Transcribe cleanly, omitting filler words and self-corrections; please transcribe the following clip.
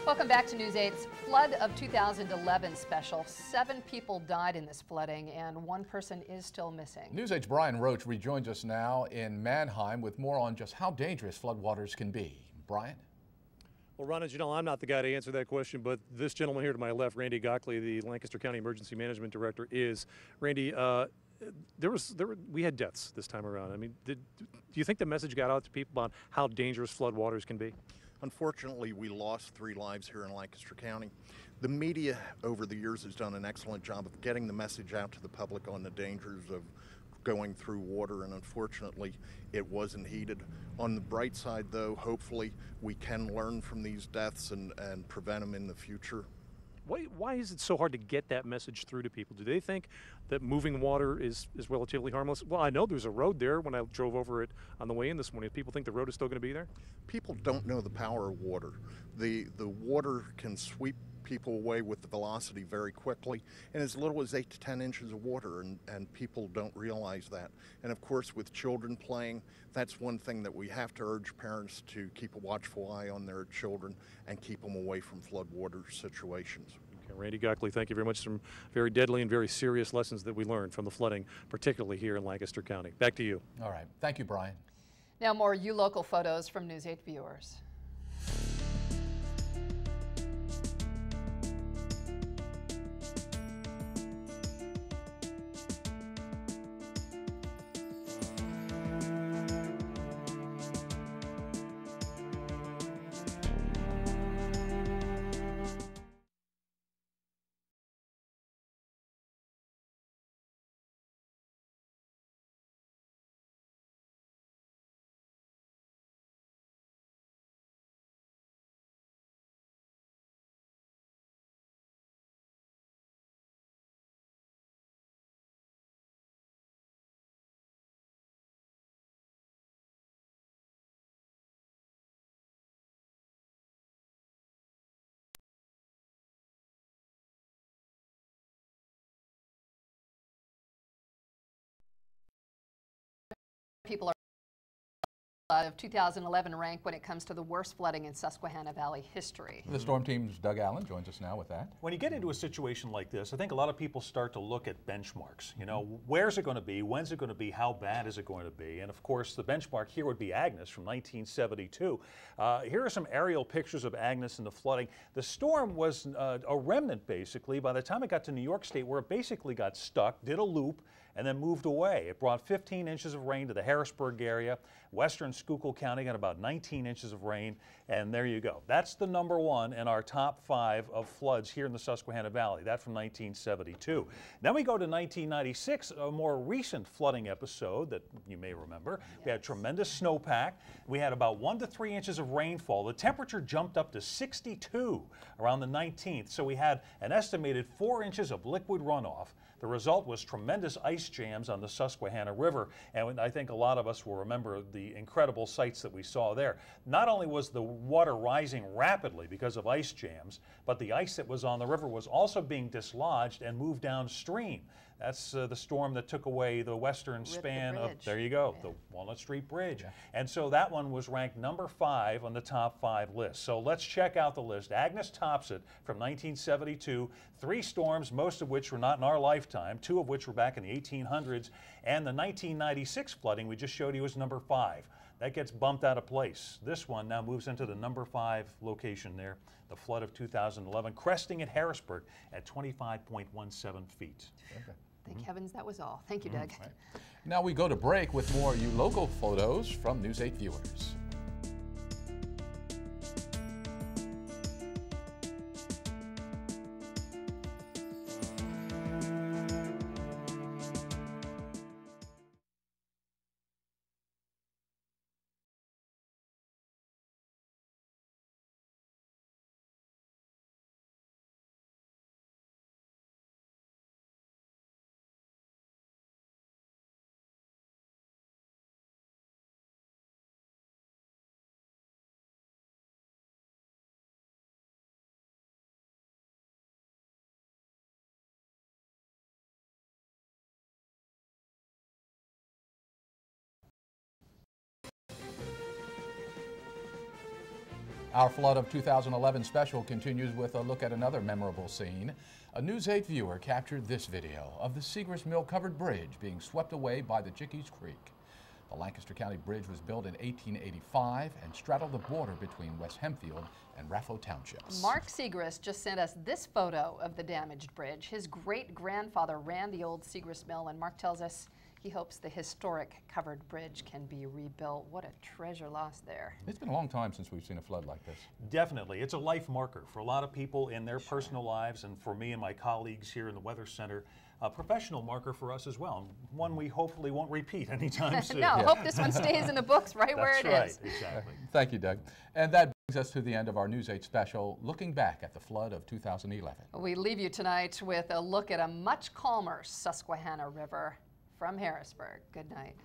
Welcome back to News 8's Flood of 2011 special. 7 people died in this flooding and 1 person is still missing. News 8's Brian Roach rejoins us now in Mannheim with more on just how dangerous floodwaters can be. Brian? Well, Ron, as you know, I'm not the guy to answer that question, but this gentleman here to my left, Randy Gockley, the Lancaster County Emergency Management Director, is. Randy, we had deaths this time around. I mean, do you think the message got out to people about how dangerous floodwaters can be? Unfortunately, we lost 3 lives here in Lancaster County. The media over the years has done an excellent job of getting the message out to the public on the dangers of going through water, and unfortunately, it wasn't heeded. On the bright side, though, hopefully we can learn from these deaths and prevent them in the future. Why is it so hard to get that message through to people? Do they think that moving water is relatively harmless? Well, I know there's a road there when I drove over it on the way in this morning. People think the road is still going to be there? People don't know the power of water. The water can sweep people away with the velocity very quickly, and as little as 8 to 10 inches of water, and people don't realize that. And of course, with children playing, that's one thing that we have to urge parents to keep a watchful eye on their children and keep them away from floodwater situations. Okay, Randy Gockley, thank you very much. Some very deadly and very serious lessons that we learned from the flooding, particularly here in Lancaster County. Back to you. All right. Thank you, Brian. Now more local photos from News 8 viewers. People are of 2011 rank when it comes to the worst flooding in Susquehanna Valley history. The Storm Team's Doug Allen joins us now with that. When you get into a situation like this, I think a lot of people start to look at benchmarks. You know, where's it going to be? When's it going to be? How bad is it going to be? And of course, the benchmark here would be Agnes from 1972. Here are some aerial pictures of Agnes and the flooding. The storm was a remnant, basically, by the time it got to New York State, where it basically got stuck, did a loop, and then moved away. It brought 15 inches of rain to the Harrisburg area. Western Schuylkill County got about 19 inches of rain, and there you go. That's the #1 in our top 5 of floods here in the Susquehanna Valley. That from 1972. Then we go to 1996, a more recent flooding episode that you may remember. Yes. We had tremendous snowpack. We had about 1 to 3 inches of rainfall. The temperature jumped up to 62 around the 19th, so we had an estimated 4 inches of liquid runoff. The result was tremendous ice jams on the Susquehanna River, and I think a lot of us will remember the incredible sights that we saw there. Not only was the water rising rapidly because of ice jams, but the ice that was on the river was also being dislodged and moved downstream. That's the storm that took away the western span of, there you go, the Walnut Street Bridge. Yeah. And so that one was ranked #5 on the top 5 list. So let's check out the list. Agnes tops it from 1972. 3 storms, most of which were not in our lifetime, 2 of which were back in the 1800s. And the 1996 flooding we just showed you was #5. That gets bumped out of place. This one now moves into the #5 location there, the flood of 2011, cresting at Harrisburg at 25.17 feet. Okay. Thank heavens that was all. Thank you, Doug. Right. Now we go to break with more local photos from News 8 viewers. Our Flood of 2011 special continues with a look at another memorable scene. A News 8 viewer captured this video of the Segrist Mill covered bridge being swept away by the Chickies Creek. The Lancaster County Bridge was built in 1885 and straddled the border between West Hempfield and Raffo Townships. Mark Segrist just sent us this photo of the damaged bridge. His great-grandfather ran the old Segrist Mill, and Mark tells us he hopes the historic covered bridge can be rebuilt. What a treasure lost there. It's been a long time since we've seen a flood like this. Definitely. It's a life marker for a lot of people in their personal lives, and for me and my colleagues here in the Weather Center. A professional marker for us as well, one we hopefully won't repeat anytime soon. No, hope this one stays in the books right where it That's is. right, exactly. Thank you, Doug. And that brings us to the end of our News 8 special, looking back at the flood of 2011. We leave you tonight with a look at a much calmer Susquehanna River from Harrisburg. Good night.